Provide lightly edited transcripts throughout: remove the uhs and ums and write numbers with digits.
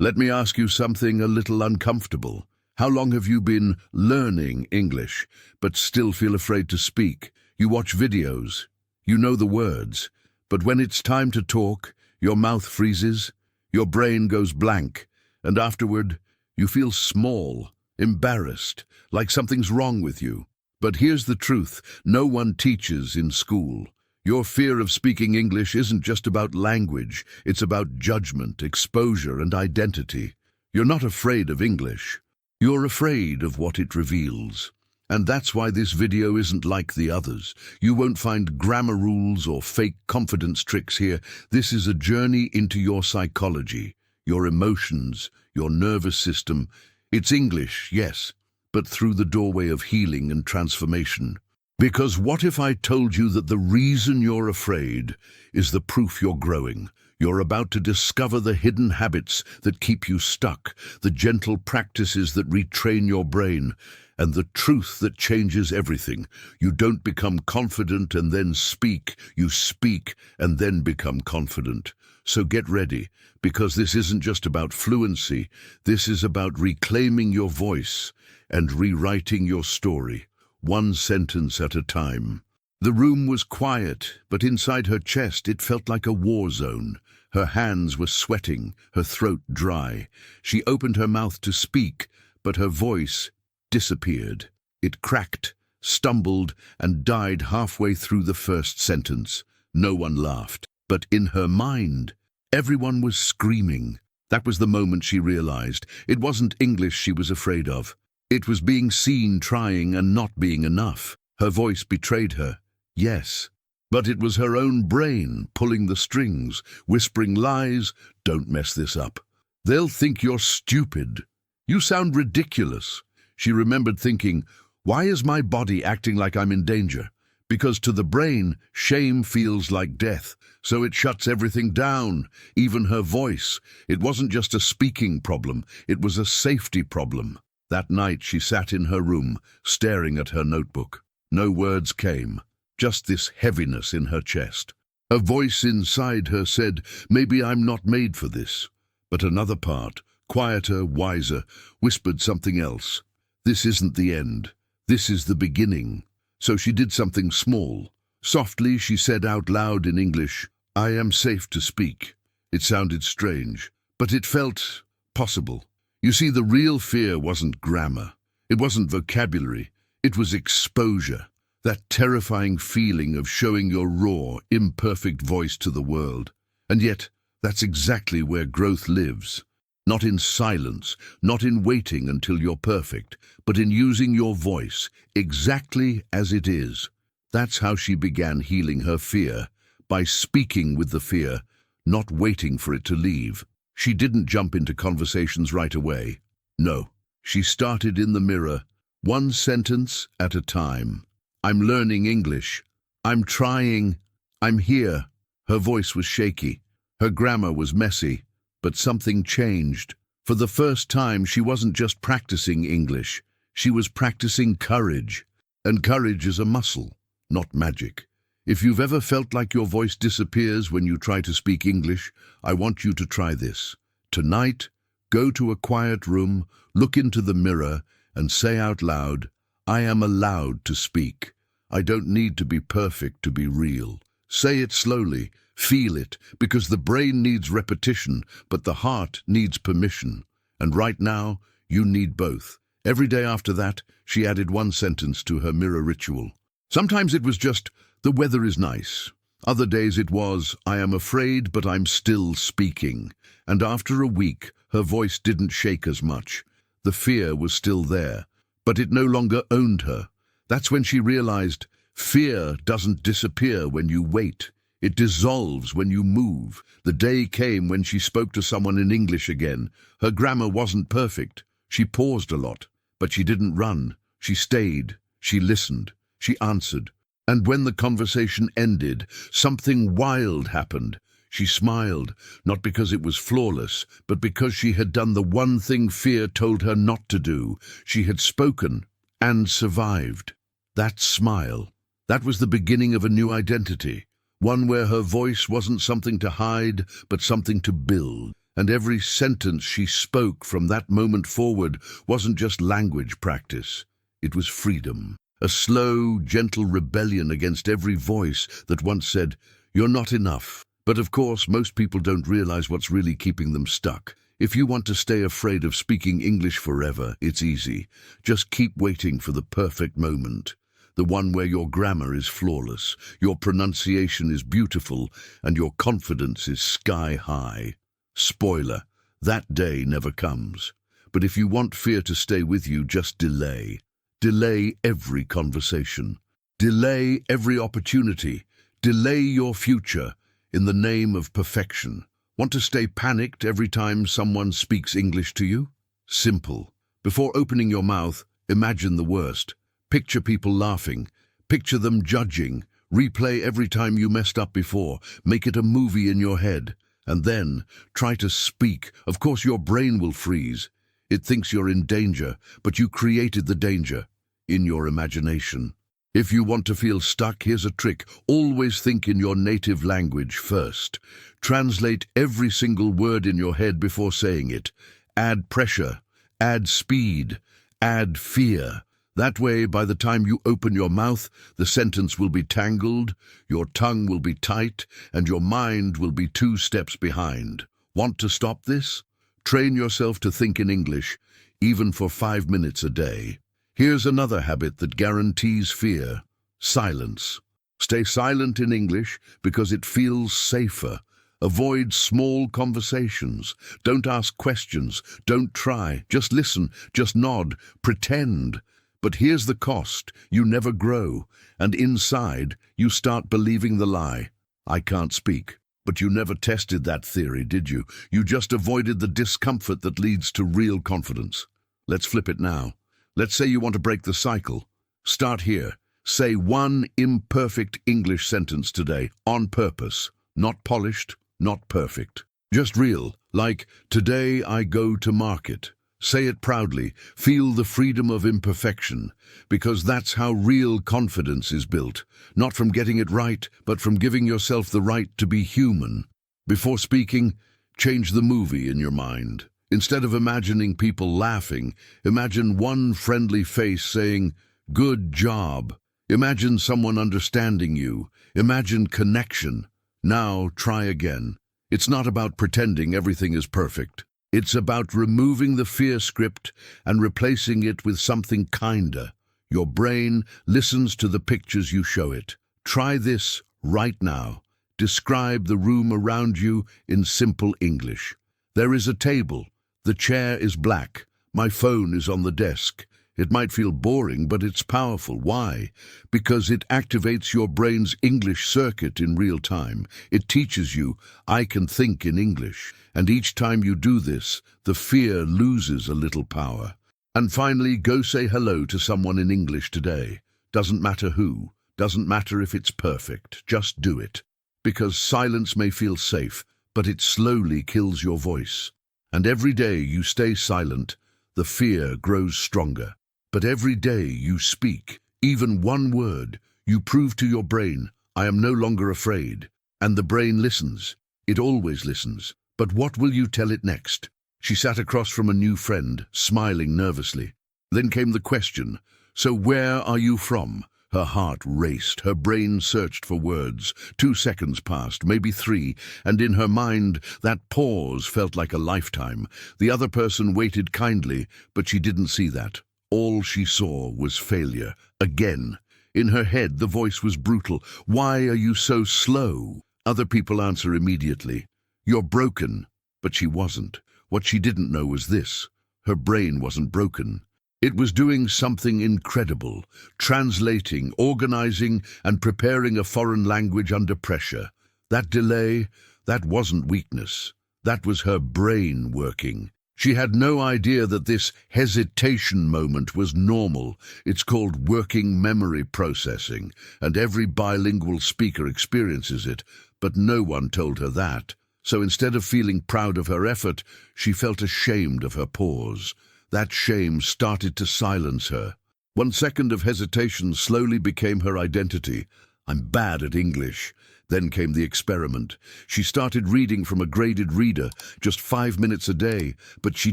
Let me ask you something a little uncomfortable. How long have you been learning English, but still feel afraid to speak? You watch videos, you know the words, but when it's time to talk, your mouth freezes, your brain goes blank, and afterward, you feel small, embarrassed, like something's wrong with you. But here's the truth, no one teaches in school. Your fear of speaking English isn't just about language, it's about judgment, exposure, and identity. You're not afraid of English. You're afraid of what it reveals. And that's why this video isn't like the others. You won't find grammar rules or fake confidence tricks here. This is a journey into your psychology, your emotions, your nervous system. It's English, yes, but through the doorway of healing and transformation. Because what if I told you that the reason you're afraid is the proof you're growing? You're about to discover the hidden habits that keep you stuck, the gentle practices that retrain your brain, and the truth that changes everything. You don't become confident and then speak. You speak and then become confident. So get ready, because this isn't just about fluency. This is about reclaiming your voice and rewriting your story, one sentence at a time. The room was quiet, but inside her chest it felt like a war zone. Her hands were sweating, her throat dry. She opened her mouth to speak, but her voice disappeared. It cracked, stumbled, and died halfway through the first sentence. No one laughed, but in her mind, everyone was screaming. That was the moment she realized it wasn't English she was afraid of. It was being seen trying and not being enough. Her voice betrayed her, yes, but it was her own brain pulling the strings, whispering lies. Don't mess this up. They'll think you're stupid. You sound ridiculous. She remembered thinking, why is my body acting like I'm in danger? Because to the brain, shame feels like death, so it shuts everything down, even her voice. It wasn't just a speaking problem, it was a safety problem. That night she sat in her room, staring at her notebook. No words came, just this heaviness in her chest. A voice inside her said, maybe I'm not made for this. But another part, quieter, wiser, whispered something else. This isn't the end. This is the beginning. So she did something small. Softly she said out loud in English, I am safe to speak. It sounded strange, but it felt possible. You see, the real fear wasn't grammar. It wasn't vocabulary. It was exposure. That terrifying feeling of showing your raw, imperfect voice to the world. And yet, that's exactly where growth lives. Not in silence, not in waiting until you're perfect, but in using your voice exactly as it is. That's how she began healing her fear, by speaking with the fear, not waiting for it to leave. She didn't jump into conversations right away. No, she started in the mirror, one sentence at a time. I'm learning English. I'm trying. I'm here. Her voice was shaky. Her grammar was messy. But something changed. For the first time, she wasn't just practicing English. She was practicing courage. And courage is a muscle, not magic. If you've ever felt like your voice disappears when you try to speak English, I want you to try this. Tonight, go to a quiet room, look into the mirror, and say out loud, I am allowed to speak. I don't need to be perfect to be real. Say it slowly, feel it, because the brain needs repetition, but the heart needs permission. And right now, you need both. Every day after that, she added one sentence to her mirror ritual. Sometimes it was just, the weather is nice. Other days it was, I am afraid, but I'm still speaking. And after a week, her voice didn't shake as much. The fear was still there, but it no longer owned her. That's when she realized, fear doesn't disappear when you wait. It dissolves when you move. The day came when she spoke to someone in English again. Her grammar wasn't perfect. She paused a lot, but she didn't run. She stayed. She listened. She answered. And when the conversation ended, something wild happened. She smiled, not because it was flawless, but because she had done the one thing fear told her not to do. She had spoken and survived. That smile, that was the beginning of a new identity. One where her voice wasn't something to hide, but something to build. And every sentence she spoke from that moment forward wasn't just language practice. It was freedom. A slow, gentle rebellion against every voice that once said, "You're not enough." But of course, most people don't realize what's really keeping them stuck. If you want to stay afraid of speaking English forever, it's easy. Just keep waiting for the perfect moment. The one where your grammar is flawless, your pronunciation is beautiful, and your confidence is sky high. Spoiler, that day never comes. But if you want fear to stay with you, just delay. Delay every conversation. Delay every opportunity. Delay your future in the name of perfection. Want to stay panicked every time someone speaks English to you? Simple. Before opening your mouth, imagine the worst. Picture people laughing. Picture them judging. Replay every time you messed up before. Make it a movie in your head. And then try to speak. Of course, your brain will freeze. It thinks you're in danger, but you created the danger in your imagination. If you want to feel stuck, here's a trick. Always think in your native language first. Translate every single word in your head before saying it. Add pressure, add speed, add fear. That way, by the time you open your mouth, the sentence will be tangled, your tongue will be tight, and your mind will be 2 steps behind. Want to stop this? Train yourself to think in English, even for 5 minutes a day. Here's another habit that guarantees fear: silence. Stay silent in English because it feels safer. Avoid small conversations. Don't ask questions. Don't try. Just listen. Just nod. Pretend. But here's the cost. You never grow. And inside, you start believing the lie. I can't speak. But you never tested that theory, did you? You just avoided the discomfort that leads to real confidence. Let's flip it now. Let's say you want to break the cycle. Start here. Say 1 imperfect English sentence today, on purpose. Not polished, not perfect. Just real, like, today I go to market. Say it proudly. Feel the freedom of imperfection, because that's how real confidence is built. Not from getting it right, but from giving yourself the right to be human. Before speaking, change the movie in your mind. Instead of imagining people laughing, imagine one friendly face saying, "Good job." Imagine someone understanding you. Imagine connection. Now try again. It's not about pretending everything is perfect. It's about removing the fear script and replacing it with something kinder. Your brain listens to the pictures you show it. Try this right now. Describe the room around you in simple English. There is a table. The chair is black. My phone is on the desk. It might feel boring, but it's powerful. Why? Because it activates your brain's English circuit in real time. It teaches you, I can think in English. And each time you do this, the fear loses a little power. And finally, go say hello to someone in English today. Doesn't matter who. Doesn't matter if it's perfect. Just do it. Because silence may feel safe, but it slowly kills your voice. And every day you stay silent, the fear grows stronger. But every day you speak, even one word, you prove to your brain, I am no longer afraid. And the brain listens. It always listens. But what will you tell it next? She sat across from a new friend, smiling nervously. Then came the question, so where are you from? Her heart raced, her brain searched for words. 2 seconds passed, maybe 3, and in her mind that pause felt like a lifetime. The other person waited kindly, but she didn't see that. All she saw was failure. Again. In her head the voice was brutal. Why are you so slow? Other people answer immediately. You're broken. But she wasn't. What she didn't know was this. Her brain wasn't broken. It was doing something incredible, translating, organizing, and preparing a foreign language under pressure. That delay, that wasn't weakness. That was her brain working. She had no idea that this hesitation moment was normal. It's called working memory processing, and every bilingual speaker experiences it, but no one told her that. So instead of feeling proud of her effort, she felt ashamed of her pause. That shame started to silence her. 1 second of hesitation slowly became her identity. I'm bad at English. Then came the experiment. She started reading from a graded reader, just 5 minutes a day, but she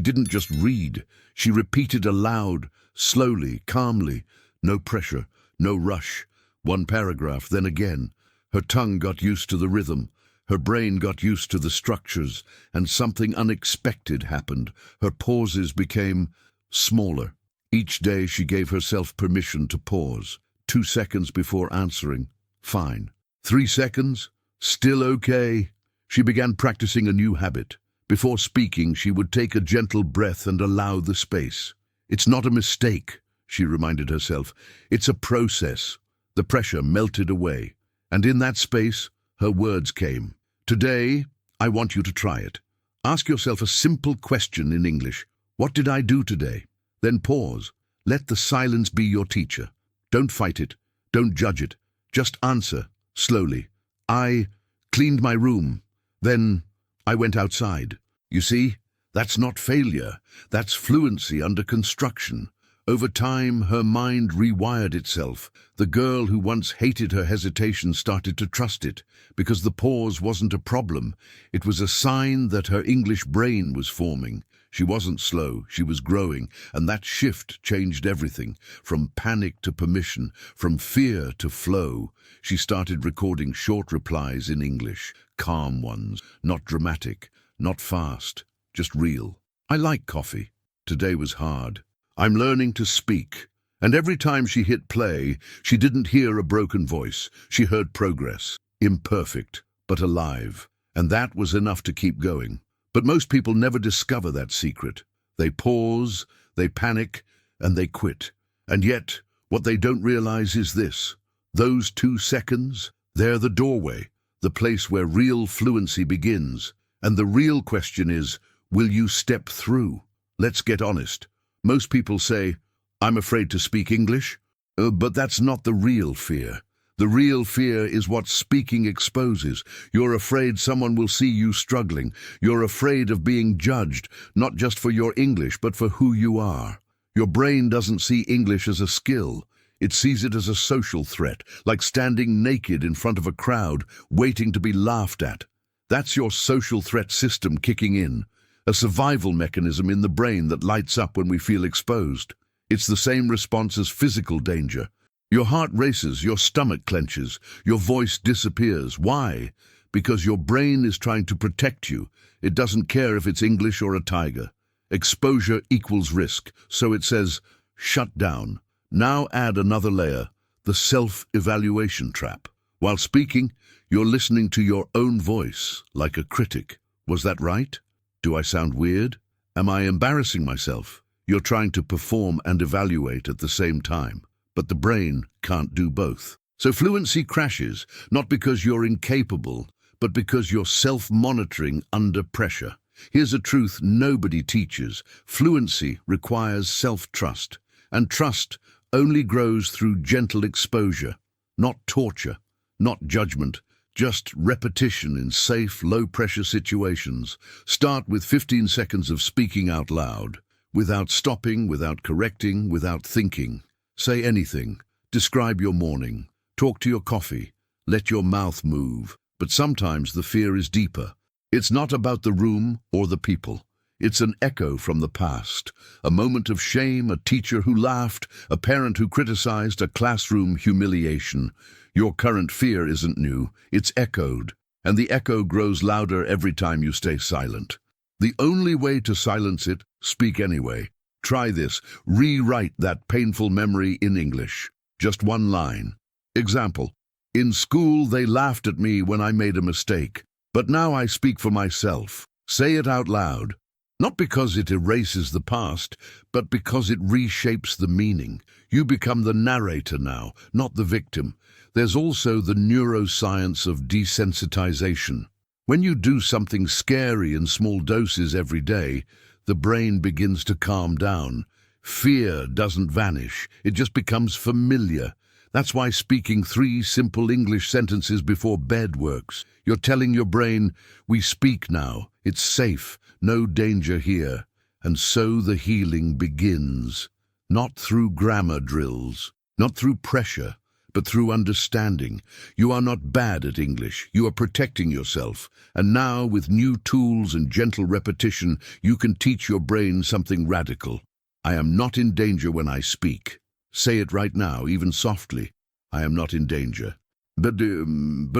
didn't just read. She repeated aloud, slowly, calmly, no pressure, no rush. One paragraph, then again. Her tongue got used to the rhythm. Her brain got used to the structures, and something unexpected happened. Her pauses became smaller. Each day she gave herself permission to pause. 2 seconds before answering, fine. 3 seconds, still okay. She began practicing a new habit. Before speaking, she would take a gentle breath and allow the space. It's not a mistake, she reminded herself. It's a process. The pressure melted away, and in that space, her words came. Today, I want you to try it. Ask yourself a simple question in English. What did I do today? Then pause. Let the silence be your teacher. Don't fight it. Don't judge it. Just answer, slowly. I cleaned my room. Then I went outside. You see, that's not failure. That's fluency under construction. Over time, her mind rewired itself. The girl who once hated her hesitation started to trust it, because the pause wasn't a problem. It was a sign that her English brain was forming. She wasn't slow, she was growing, and that shift changed everything. From panic to permission, from fear to flow. She started recording short replies in English, calm ones, not dramatic, not fast, just real. I like coffee. Today was hard. I'm learning to speak. And every time she hit play, she didn't hear a broken voice. She heard progress. Imperfect, but alive. And that was enough to keep going. But most people never discover that secret. They pause, they panic, and they quit. And yet, what they don't realize is this. Those 2 seconds, they're the doorway, the place where real fluency begins. And the real question is, will you step through? Let's get honest. Most people say, I'm afraid to speak English. But that's not the real fear. The real fear is what speaking exposes. You're afraid someone will see you struggling. You're afraid of being judged, not just for your English, but for who you are. Your brain doesn't see English as a skill. It sees it as a social threat, like standing naked in front of a crowd, waiting to be laughed at. That's your social threat system kicking in. A survival mechanism in the brain that lights up when we feel exposed. It's the same response as physical danger. Your heart races, your stomach clenches, your voice disappears. Why? Because your brain is trying to protect you. It doesn't care if it's English or a tiger. Exposure equals risk, so it says, shut down. Now add another layer, the self-evaluation trap. While speaking, you're listening to your own voice, like a critic. Was that right? Do I sound weird? Am I embarrassing myself? You're trying to perform and evaluate at the same time. But the brain can't do both. So fluency crashes, not because you're incapable, but because you're self-monitoring under pressure. Here's a truth nobody teaches. Fluency requires self-trust, and trust only grows through gentle exposure, not torture, not judgment, just repetition in safe, low-pressure situations. Start with 15 seconds of speaking out loud, without stopping, without correcting, without thinking. Say anything. Describe your morning. Talk to your coffee. Let your mouth move. But sometimes the fear is deeper. It's not about the room or the people. It's an echo from the past. A moment of shame, a teacher who laughed, a parent who criticized, a classroom humiliation. Your current fear isn't new. It's echoed. And the echo grows louder every time you stay silent. The only way to silence it, speak anyway. Try this. Rewrite that painful memory in English. Just one line. Example. In school, they laughed at me when I made a mistake. But now I speak for myself. Say it out loud. Not because it erases the past, but because it reshapes the meaning. You become the narrator now, not the victim. There's also the neuroscience of desensitization. When you do something scary in small doses every day, the brain begins to calm down. Fear doesn't vanish. It just becomes familiar. That's why speaking 3 simple English sentences before bed works. You're telling your brain, we speak now. It's safe. No danger here. And so the healing begins. Not through grammar drills, not through pressure, but through understanding. You are not bad at English. You are protecting yourself. And now, with new tools and gentle repetition, you can teach your brain something radical. I am not in danger when I speak. Say it right now, even softly. I am not in danger. But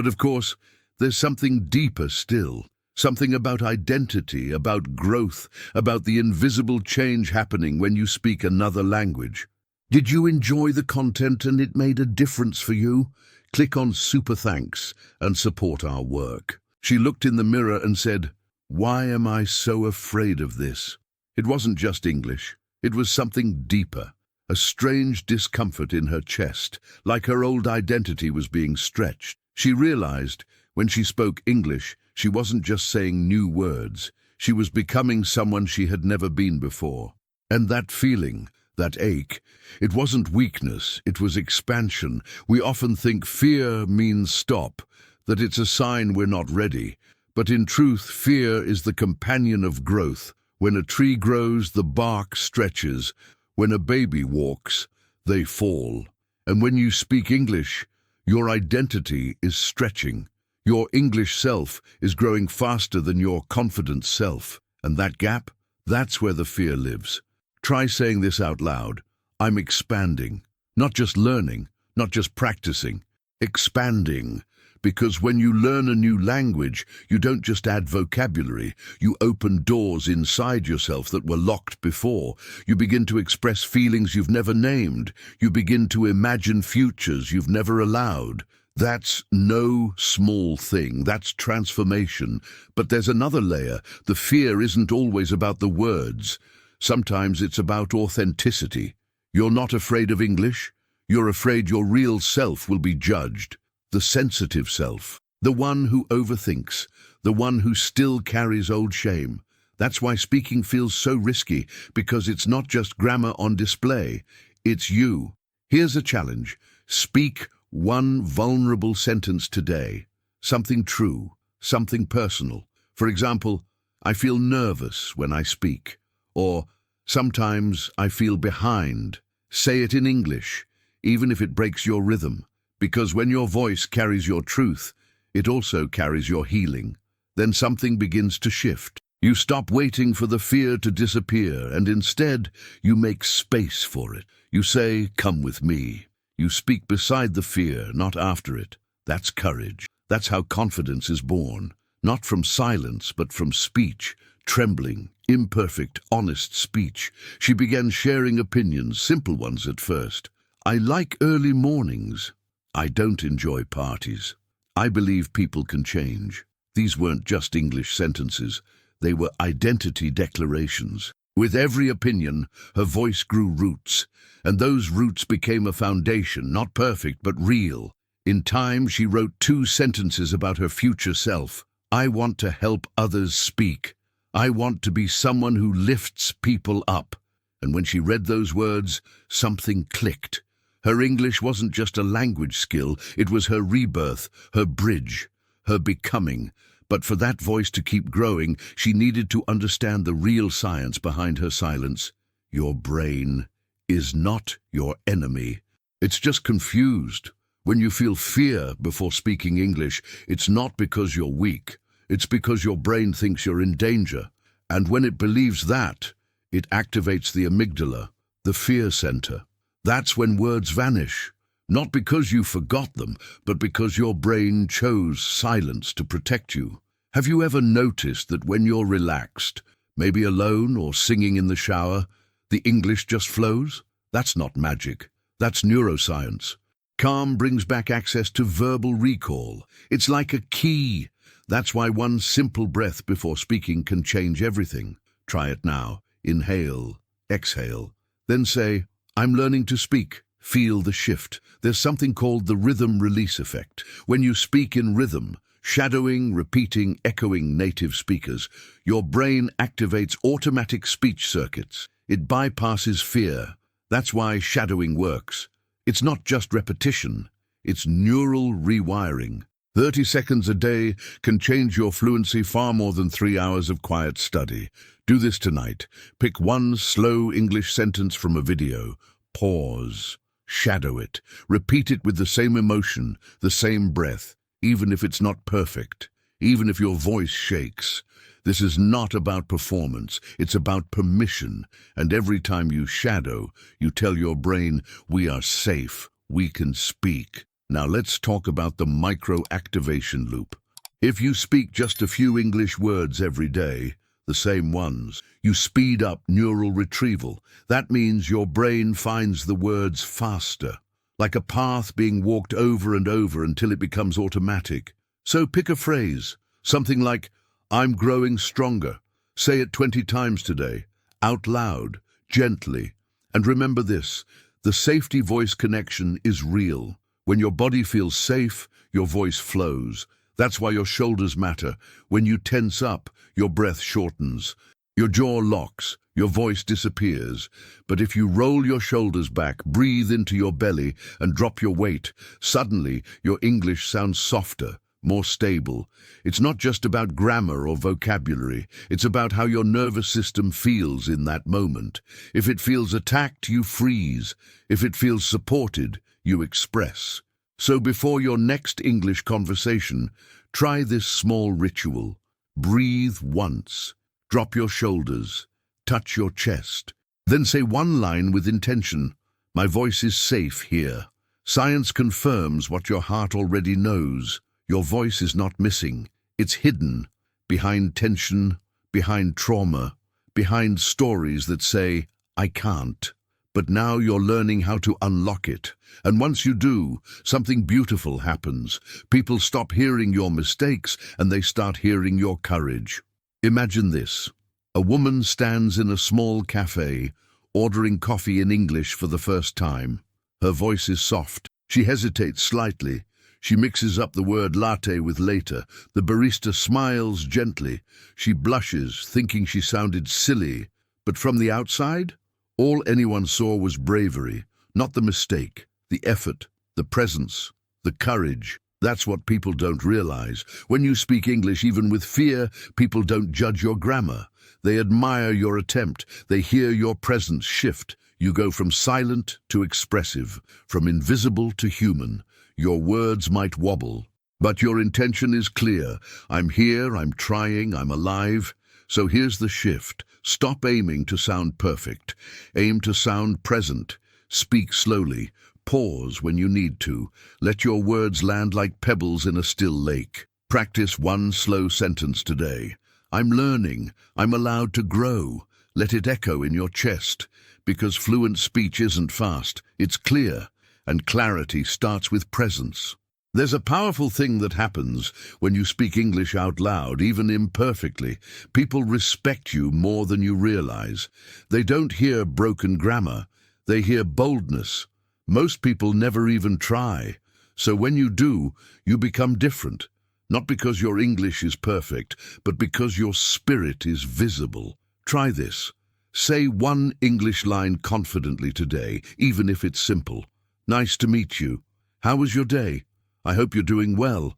of course, there's something deeper still. Something about identity, about growth, about the invisible change happening when you speak another language. Did you enjoy the content and it made a difference for you? Click on Super Thanks and support our work. She looked in the mirror and said, "Why am I so afraid of this?" It wasn't just English. It was something deeper, a strange discomfort in her chest, like her old identity was being stretched. She realized, when she spoke English, she wasn't just saying new words. She was becoming someone she had never been before. And that feeling, that ache, it wasn't weakness, it was expansion. We often think fear means stop, that it's a sign we're not ready. But in truth, fear is the companion of growth. When a tree grows, the bark stretches. When a baby walks, they fall. And when you speak English, your identity is stretching. Your English self is growing faster than your confident self. And that gap, that's where the fear lives. Try saying this out loud. I'm expanding. Not just learning, not just practicing. Expanding. Because when you learn a new language, you don't just add vocabulary. You open doors inside yourself that were locked before. You begin to express feelings you've never named. You begin to imagine futures you've never allowed. That's no small thing. That's transformation. But there's another layer. The fear isn't always about the words. Sometimes it's about authenticity. You're not afraid of English. You're afraid your real self will be judged. The sensitive self. The one who overthinks. The one who still carries old shame. That's why speaking feels so risky, because it's not just grammar on display. It's you. Here's a challenge. Speak one vulnerable sentence today. Something true, something personal. For example, I feel nervous when I speak. Or, sometimes I feel behind. Say it in English, even if it breaks your rhythm. Because when your voice carries your truth, it also carries your healing. Then something begins to shift. You stop waiting for the fear to disappear, and instead, you make space for it. You say, "Come with me." You speak beside the fear, not after it. That's courage. That's how confidence is born. Not from silence, but from speech. Trembling, imperfect, honest speech. She began sharing opinions, simple ones at first. I like early mornings. I don't enjoy parties. I believe people can change. These weren't just English sentences. They were identity declarations. With every opinion, her voice grew roots, and those roots became a foundation, not perfect, but real. In time, she wrote 2 sentences about her future self. I want to help others speak. I want to be someone who lifts people up. And when she read those words, something clicked. Her English wasn't just a language skill, it was her rebirth, her bridge, her becoming. But for that voice to keep growing, she needed to understand the real science behind her silence. Your brain is not your enemy. It's just confused. When you feel fear before speaking English, it's not because you're weak. It's because your brain thinks you're in danger. And when it believes that, it activates the amygdala, the fear center. That's when words vanish. Not because you forgot them, but because your brain chose silence to protect you. Have you ever noticed that when you're relaxed, maybe alone or singing in the shower, the English just flows? That's not magic. That's neuroscience. Calm brings back access to verbal recall. It's like a key. That's why one simple breath before speaking can change everything. Try it now. Inhale, exhale. Then say, I'm learning to speak. Feel the shift. There's something called the rhythm release effect. When you speak in rhythm, shadowing, repeating, echoing native speakers, your brain activates automatic speech circuits. It bypasses fear. That's why shadowing works. It's not just repetition, it's neural rewiring. 30 seconds a day can change your fluency far more than 3 hours of quiet study. Do this tonight. Pick one slow English sentence from a video. Pause. Shadow it. Repeat it with the same emotion, the same breath, even if it's not perfect, even if your voice shakes. This is not about performance, it's about permission. And every time you shadow, you tell your brain, we are safe, we can speak. Now let's talk about the micro-activation loop. If you speak just a few English words every day, the same ones, you speed up neural retrieval. That means your brain finds the words faster, like a path being walked over and over until it becomes automatic. So pick a phrase, something like, I'm growing stronger. Say it 20 times today, out loud, gently. And remember this, the safety voice connection is real. When your body feels safe, your voice flows. That's why your shoulders matter. When you tense up, your breath shortens. Your jaw locks, your voice disappears. But if you roll your shoulders back, breathe into your belly, and drop your weight, suddenly your English sounds softer, more stable. It's not just about grammar or vocabulary. It's about how your nervous system feels in that moment. If it feels attacked, you freeze. If it feels supported, you express. So before your next English conversation, try this small ritual. Breathe once. Drop your shoulders. Touch your chest. Then say one line with intention. My voice is safe here. Science confirms what your heart already knows. Your voice is not missing. It's hidden behind tension, behind trauma, behind stories that say, I can't. But now you're learning how to unlock it. And once you do, something beautiful happens. People stop hearing your mistakes and they start hearing your courage. Imagine this. A woman stands in a small cafe, ordering coffee in English for the first time. Her voice is soft. She hesitates slightly. She mixes up the word latte with later. The barista smiles gently. She blushes, thinking she sounded silly. But from the outside, all anyone saw was bravery, not the mistake, the effort, the presence, the courage. That's what people don't realize. When you speak English, even with fear, people don't judge your grammar. They admire your attempt. They hear your presence shift. You go from silent to expressive, from invisible to human. Your words might wobble, but your intention is clear. I'm here, I'm trying, I'm alive. So here's the shift. Stop aiming to sound perfect. Aim to sound present. Speak slowly. Pause when you need to. Let your words land like pebbles in a still lake. Practice one slow sentence today. I'm learning. I'm allowed to grow. Let it echo in your chest. Because fluent speech isn't fast, it's clear. And clarity starts with presence. There's a powerful thing that happens when you speak English out loud, even imperfectly. People respect you more than you realize. They don't hear broken grammar. They hear boldness. Most people never even try. So when you do, you become different. Not because your English is perfect, but because your spirit is visible. Try this. Say one English line confidently today, even if it's simple. Nice to meet you. How was your day? I hope you're doing well.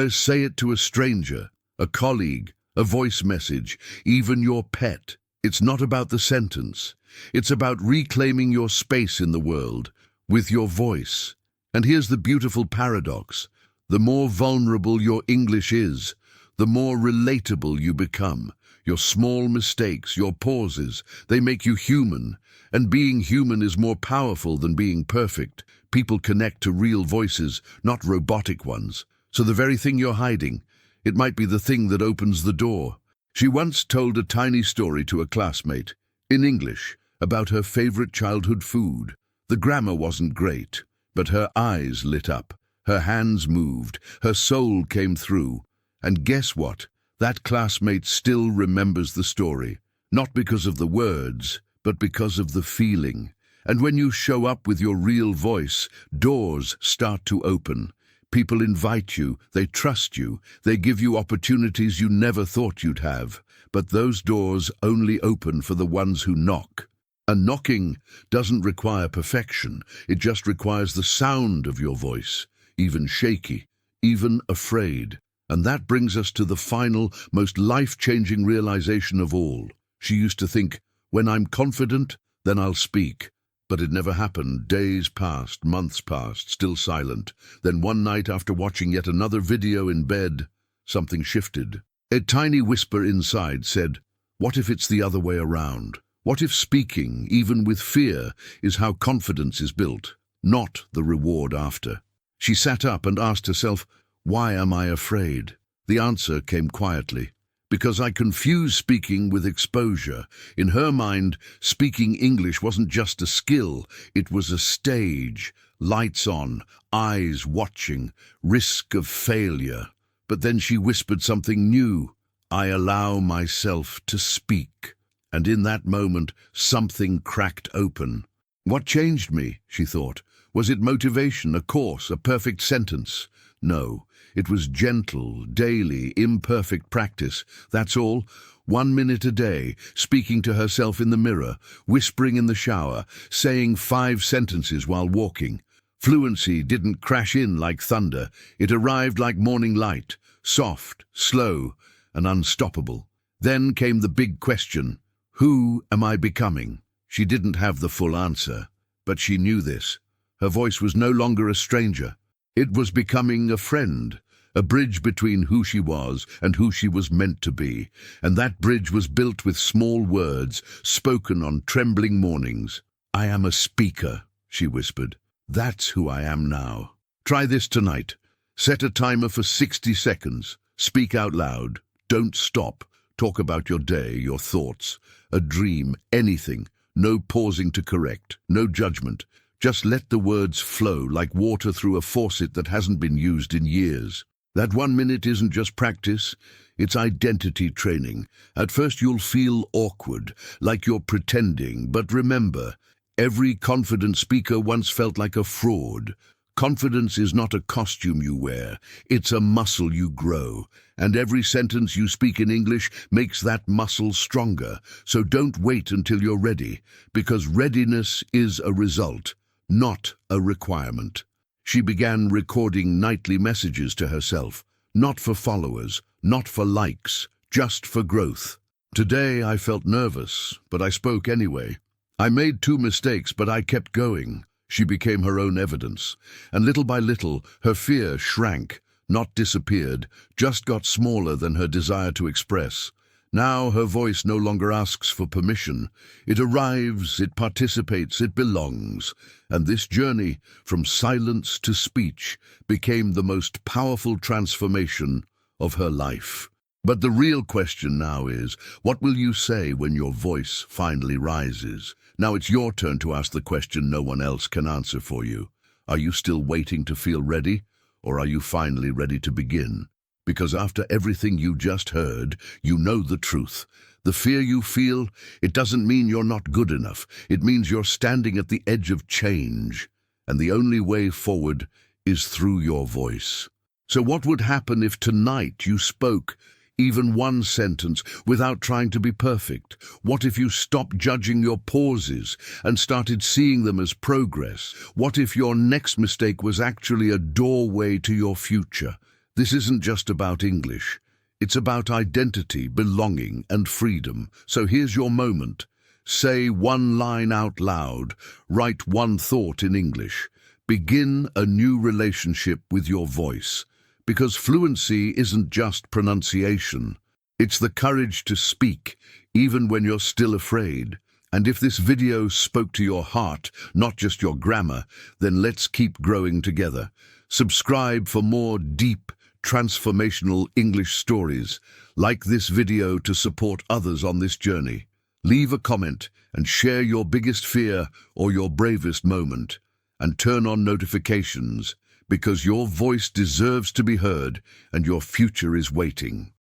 Say it to a stranger, a colleague, a voice message, even your pet. It's not about the sentence. It's about reclaiming your space in the world with your voice. And here's the beautiful paradox. The more vulnerable your English is, the more relatable you become. Your small mistakes, your pauses, they make you human. And being human is more powerful than being perfect. People connect to real voices, not robotic ones. So the very thing you're hiding, it might be the thing that opens the door. She once told a tiny story to a classmate, in English, about her favorite childhood food. The grammar wasn't great, but her eyes lit up. Her hands moved. Her soul came through. And guess what? That classmate still remembers the story. Not because of the words, but because of the feeling. And when you show up with your real voice, doors start to open. People invite you, they trust you, they give you opportunities you never thought you'd have. But those doors only open for the ones who knock. And knocking doesn't require perfection, it just requires the sound of your voice, even shaky, even afraid. And that brings us to the final, most life-changing realization of all. She used to think, when I'm confident, then I'll speak. But it never happened. Days passed, months passed, still silent. Then one night, after watching yet another video in bed, something shifted. A tiny whisper inside said, "What if it's the other way around? What if speaking, even with fear, is how confidence is built, not the reward after?" She sat up and asked herself, "Why am I afraid?" The answer came quietly. Because I confuse speaking with exposure. In her mind, speaking English wasn't just a skill, it was a stage. Lights on, eyes watching, risk of failure. But then she whispered something new. "I allow myself to speak." And in that moment, something cracked open. What changed me, she thought? Was it motivation, a course, a perfect sentence? No, it was gentle, daily, imperfect practice. That's all. 1 minute a day, speaking to herself in the mirror, whispering in the shower, saying 5 sentences while walking. Fluency didn't crash in like thunder. It arrived like morning light, soft, slow, and unstoppable. Then came the big question. Who am I becoming? She didn't have the full answer, but she knew this. Her voice was no longer a stranger. It was becoming a friend, a bridge between who she was and who she was meant to be. And that bridge was built with small words, spoken on trembling mornings. "I am a speaker," she whispered. "That's who I am now." Try this tonight. Set a timer for 60 seconds. Speak out loud. Don't stop. Talk about your day, your thoughts, a dream, anything. No pausing to correct, no judgment. Just let the words flow like water through a faucet that hasn't been used in years. That 1 minute isn't just practice, it's identity training. At first you'll feel awkward, like you're pretending, but remember, every confident speaker once felt like a fraud. Confidence is not a costume you wear, it's a muscle you grow. And every sentence you speak in English makes that muscle stronger. So don't wait until you're ready, because readiness is a result, not a requirement. She began recording nightly messages to herself, not for followers, not for likes, just for growth. Today I felt nervous, but I spoke anyway. I made 2 mistakes, but I kept going. She became her own evidence, and little by little her fear shrank, not disappeared, just got smaller than her desire to express. Now her voice no longer asks for permission. It arrives, it participates, it belongs. And this journey, from silence to speech, became the most powerful transformation of her life. But the real question now is, what will you say when your voice finally rises? Now it's your turn to ask the question no one else can answer for you. Are you still waiting to feel ready, or are you finally ready to begin? Because after everything you just heard, you know the truth. The fear you feel, it doesn't mean you're not good enough. It means you're standing at the edge of change. And the only way forward is through your voice. So what would happen if tonight you spoke even 1 sentence without trying to be perfect? What if you stopped judging your pauses and started seeing them as progress? What if your next mistake was actually a doorway to your future? This isn't just about English. It's about identity, belonging, and freedom. So here's your moment. Say 1 line out loud. Write 1 thought in English. Begin a new relationship with your voice. Because fluency isn't just pronunciation. It's the courage to speak, even when you're still afraid. And if this video spoke to your heart, not just your grammar, then let's keep growing together. Subscribe for more deep, transformational English stories. Like this video to support others on this journey. Leave a comment and share your biggest fear or your bravest moment. And turn on notifications, because your voice deserves to be heard and your future is waiting.